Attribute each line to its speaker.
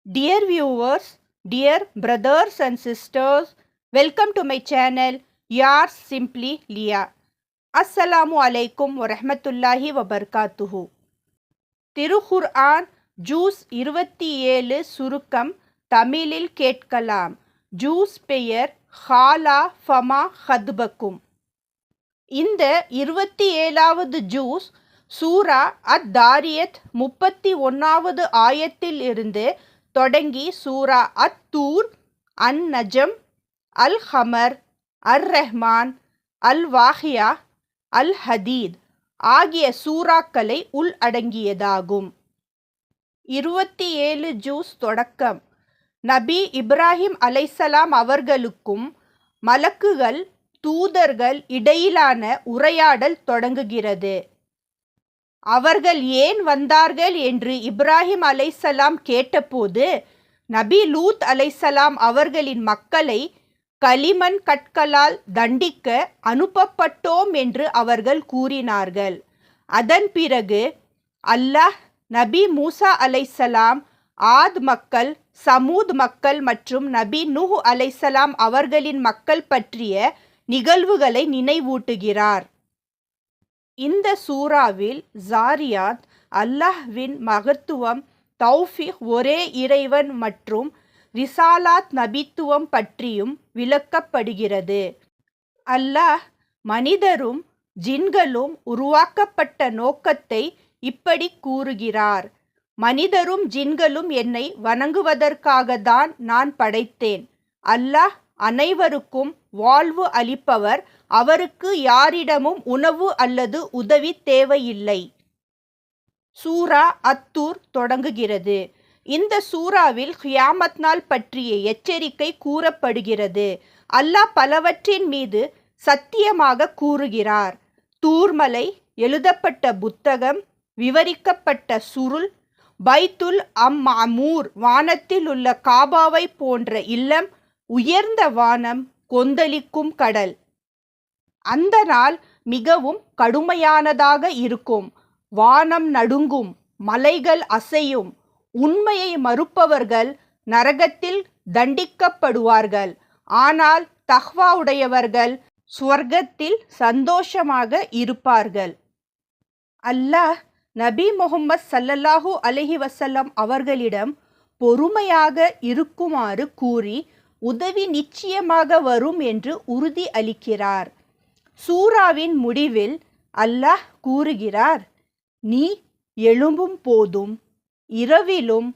Speaker 1: Dear viewers, dear brothers and sisters, welcome to my channel, yours simply Leah. Assalamu alaikum wa rahmatullahi wa barakatuhu. திருக்குர்ஆன் ஜூஸ் 27 சுருக்கம் தமிழில் கேட்கலாம். Juice பெயர் ஹாலா ஃபமா ஹத்பக்கும். இந்த 27வது ஜூஸ் சூரா அத்-தாரியத் 31வது ஆயத்தில் இருந்து தொடங்கி சூரா அத்-தூர், அன்-நஜம், அல்-கமர், அர்-ரஹ்மான், அல்-வாகியா, அல்-ஹதீத் ஆகிய சூறாக்களை உள்ளடங்கியதாகும். 27 ஜூஸ் தொடக்கம். நபி இப்ராஹிம் அலைஹிஸ்ஸலாம் அவர்களுக்கும் மலக்குகள் தூதர்கள் இடையிலான உரையாடல் தொடங்குகிறது. அவர்கள் ஏன் வந்தார்கள் என்று இப்ராஹிம் அலைஹிஸ்ஸலாம் கேட்டபோது, நபி லூத் அலைஹிஸ்ஸலாம் அவர்களின் மக்களை களிமண் கற்களால் தண்டிக்க அனுப்பப்பட்டோம் என்று அவர்கள் கூறினார்கள். அதன் பிறகு அல்லாஹ் நபி மூசா அலைஹிஸ்ஸலாம், ஆத் மக்கள், சமூத் மக்கள் மற்றும் நபி நூஹ் அலைஹிஸ்ஸலாம் அவர்களின் மக்கள் பற்றிய நிகழ்வுகளை நினைவூட்டுகிறார். இந்த சூறாவில் ஜாரியாத், அல்லாஹ்வின் மகத்துவம், தௌஃபீக், ஒரே இறைவன் மற்றும் ரிசாலாத் நபித்துவம் பற்றியும் விளக்கப்படுகிறது. அல்லாஹ் மனிதரும் ஜின்களும் உருவாக்கப்பட்ட நோக்கத்தை இப்படி கூறுகிறார். மனிதரும் ஜின்களும் என்னை வணங்குவதற்காகத்தான் நான் படைத்தேன். அல்லாஹ் அனைவருக்கும் வாழ்வு அளிப்பவர். அவருக்கு யாரிடமும் உணவு அல்லது உதவி தேவையில்லை. சூரா அத்-தூர் தொடங்குகிறது. இந்த சூறாவில் கியாமத் நாள் பற்றிய எச்சரிக்கை கூறப்படுகிறது. அல்லாஹ் பலவற்றின் மீது சத்தியமாக கூறுகிறார். தூர்மலை, எழுதப்பட்ட புத்தகம், விவரிக்கப்பட்ட சுருள், பைத்துல் அம்-மஅமூர், வானத்தில் உள்ள காபாவை போன்ற இல்லம், உயர்ந்த வானம், கொந்தளிக்கும் கடல். அந்த நாள் மிகவும் கடுமையானதாக இருக்கும். வானம் நடுங்கும், மலைகள் அசையும். உண்மையை மறுப்பவர்கள் நரகத்தில் தண்டிக்கப்படுவார்கள். ஆனால் தக்வா உடையவர்கள் சுவர்க்கத்தில் சந்தோஷமாக இருப்பார்கள். அல்லாஹ் நபி முஹம்மது ஸல்லல்லாஹு அலைஹி வஸல்லம் அவர்களிடம் பொறுமையாக இருக்குமாறு கூறி உதவி நிச்சயமாக வரும் என்று உறுதி அளிக்கிறார். சூறாவின் முடிவில் அல்லாஹ் கூறுகிறார், நீ எழும்பும் போதும் இரவிலும்